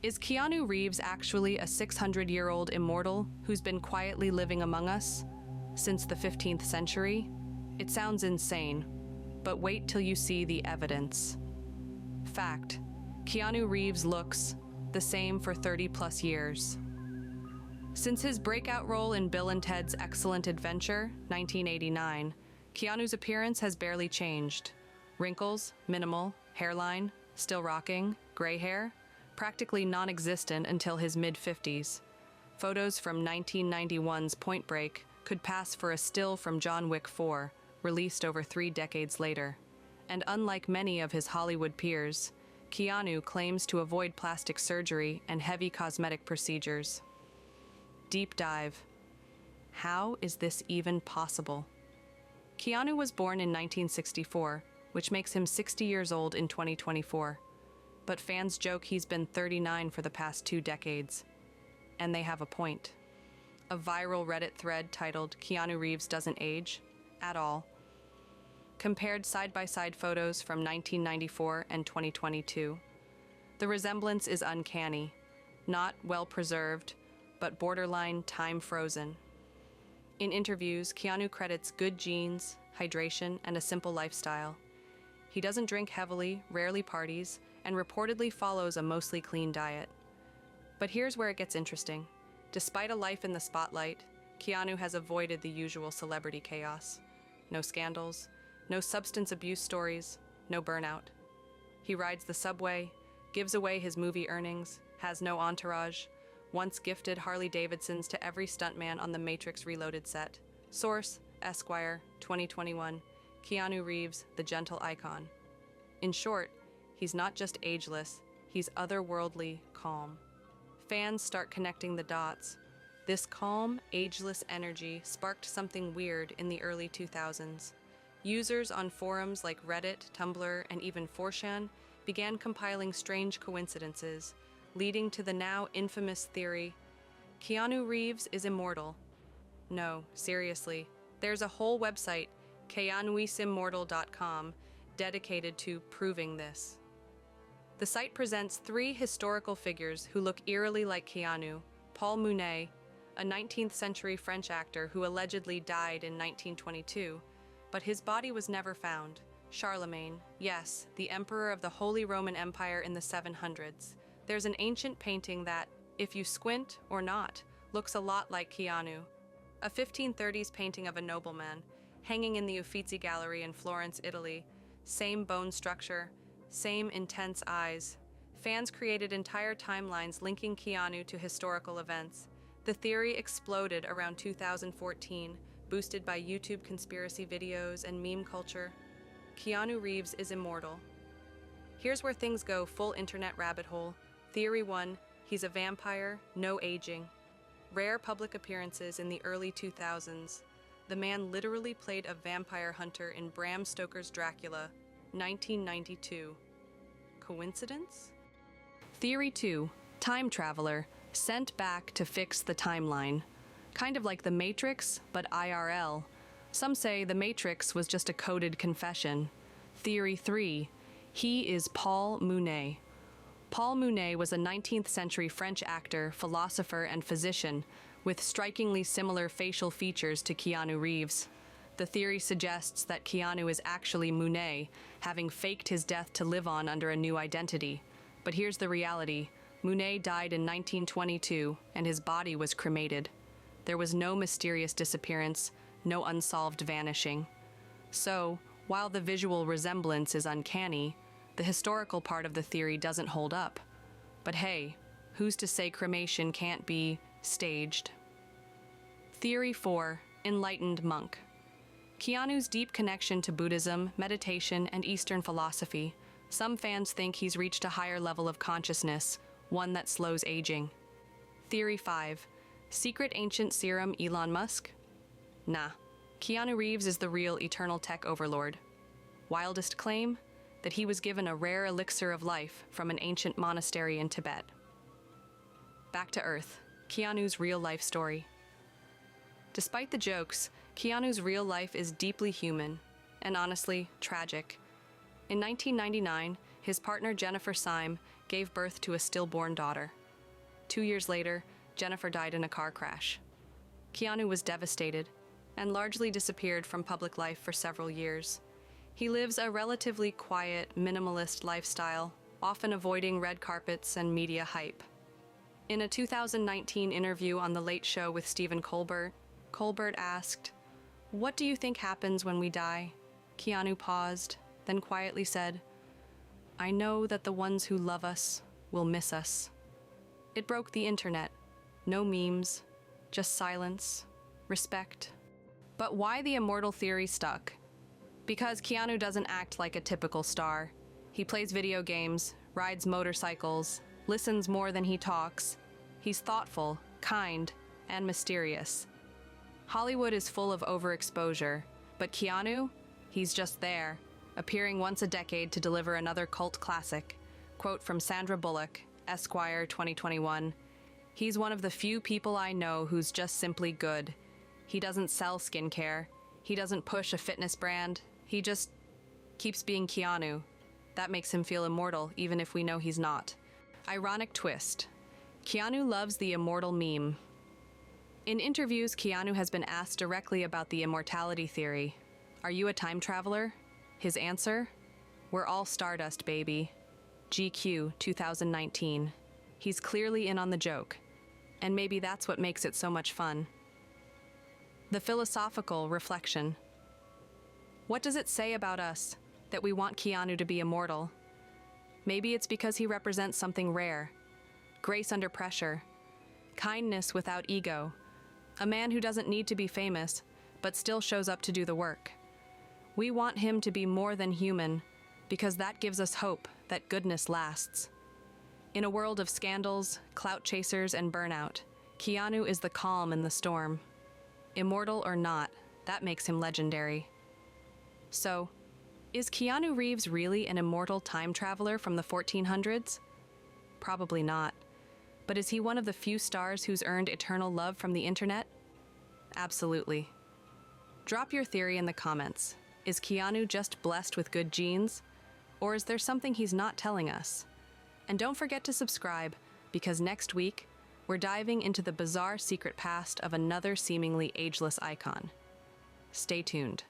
Is Keanu Reeves actually a 600-year-old immortal who's been quietly living among us since the 15th century? It sounds insane, but wait till you see the evidence. Fact: Keanu Reeves looks the same for 30-plus years. Since his breakout role in Bill and Ted's Excellent Adventure, 1989, Keanu's appearance has barely changed. Wrinkles, minimal, hairline, still rocking, gray hair, practically non-existent until his mid-50s. Photos from 1991's Point Break could pass for a still from John Wick 4, released over 3 decades later. And unlike many of his Hollywood peers, Keanu claims to avoid plastic surgery and heavy cosmetic procedures. Deep dive. How is this even possible? Keanu was born in 1964, which makes him 60 years old in 2024. But fans joke he's been 39 for the past 2 decades. And they have a point. A viral Reddit thread titled "Keanu Reeves Doesn't Age" at all compared side-by-side photos from 1994 and 2022. The resemblance is uncanny, not well-preserved, but borderline time-frozen. In interviews, Keanu credits good genes, hydration, and a simple lifestyle. He doesn't drink heavily, rarely parties, and reportedly follows a mostly clean diet. But here's where it gets interesting. Despite a life in the spotlight, Keanu has avoided the usual celebrity chaos. No scandals, no substance abuse stories, no burnout. He rides the subway, gives away his movie earnings, has no entourage, once gifted Harley-Davidsons to every stuntman on the Matrix Reloaded set. Source: Esquire, 2021. Keanu Reeves, the gentle icon. In short, he's not just ageless, he's otherworldly calm. Fans start connecting the dots. This calm, ageless energy sparked something weird in the early 2000s. Users on forums like Reddit, Tumblr, and even 4chan began compiling strange coincidences, leading to the now infamous theory: Keanu Reeves is immortal. No, seriously, there's a whole website, keanuisimmortal.com, dedicated to proving this. The site presents 3 historical figures who look eerily like Keanu: Paul Mounet, a 19th century French actor who allegedly died in 1922, but his body was never found. Charlemagne, yes, the emperor of the Holy Roman Empire in the 700s. There's an ancient painting that, if you squint or not, looks a lot like Keanu. A 1530s painting of a nobleman, hanging in the Uffizi Gallery in Florence, Italy. Same bone structure, same intense eyes. Fans created entire timelines linking Keanu to historical events. The theory exploded around 2014, boosted by YouTube conspiracy videos and meme culture. Keanu Reeves is immortal. Here's where things go full internet rabbit hole. Theory 1, he's a vampire, no aging. Rare public appearances in the early 2000s. The man literally played a vampire hunter in Bram Stoker's Dracula, 1992. Coincidence? Theory 2, time traveler, sent back to fix the timeline. Kind of like The Matrix, but IRL. Some say The Matrix was just a coded confession. Theory 3, he is Paul Mounet. Paul Mounet was a 19th century French actor, philosopher, and physician, with strikingly similar facial features to Keanu Reeves. The theory suggests that Keanu is actually Mounet, having faked his death to live on under a new identity. But here's the reality. Mounet died in 1922, and his body was cremated. There was no mysterious disappearance, no unsolved vanishing. So, while the visual resemblance is uncanny, the historical part of the theory doesn't hold up. But hey, who's to say cremation can't be staged? Theory 4, enlightened monk. Keanu's deep connection to Buddhism, meditation, and Eastern philosophy. Some fans think he's reached a higher level of consciousness, one that slows aging. Theory 5, secret ancient serum Elon Musk? Nah, Keanu Reeves is the real eternal tech overlord. Wildest claim? That he was given a rare elixir of life from an ancient monastery in Tibet. Back to Earth, Keanu's real-life story. Despite the jokes, Keanu's real life is deeply human, and honestly, tragic. In 1999, his partner Jennifer Syme gave birth to a stillborn daughter. 2 years later, Jennifer died in a car crash. Keanu was devastated and largely disappeared from public life for several years. He lives a relatively quiet, minimalist lifestyle, often avoiding red carpets and media hype. In a 2019 interview on The Late Show with Stephen Colbert, Colbert asked, "What do you think happens when we die?" Keanu paused, then quietly said, "I know that the ones who love us will miss us." It broke the internet. No memes, just silence, respect. But why the immortal theory stuck? Because Keanu doesn't act like a typical star. He plays video games, rides motorcycles, listens more than he talks. He's thoughtful, kind, and mysterious. Hollywood is full of overexposure, but Keanu, he's just there, appearing once a decade to deliver another cult classic. Quote from Sandra Bullock, Esquire 2021, "He's one of the few people I know who's just simply good. He doesn't sell skincare. He doesn't push a fitness brand. He just keeps being Keanu. That makes him feel immortal, even if we know he's not." Ironic twist. Keanu loves the immortal meme. In interviews, Keanu has been asked directly about the immortality theory. Are you a time traveler? His answer? We're all stardust, baby. GQ 2019. He's clearly in on the joke. And maybe that's what makes it so much fun. The philosophical reflection. What does it say about us that we want Keanu to be immortal? Maybe it's because he represents something rare. Grace under pressure. Kindness without ego. A man who doesn't need to be famous, but still shows up to do the work. We want him to be more than human, because that gives us hope that goodness lasts. In a world of scandals, clout chasers, and burnout, Keanu is the calm in the storm. Immortal or not, that makes him legendary. So, is Keanu Reeves really an immortal time traveler from the 1400s? Probably not. But is he one of the few stars who's earned eternal love from the internet? Absolutely. Drop your theory in the comments. Is Keanu just blessed with good genes? Or is there something he's not telling us? And don't forget to subscribe, because next week, we're diving into the bizarre secret past of another seemingly ageless icon. Stay tuned.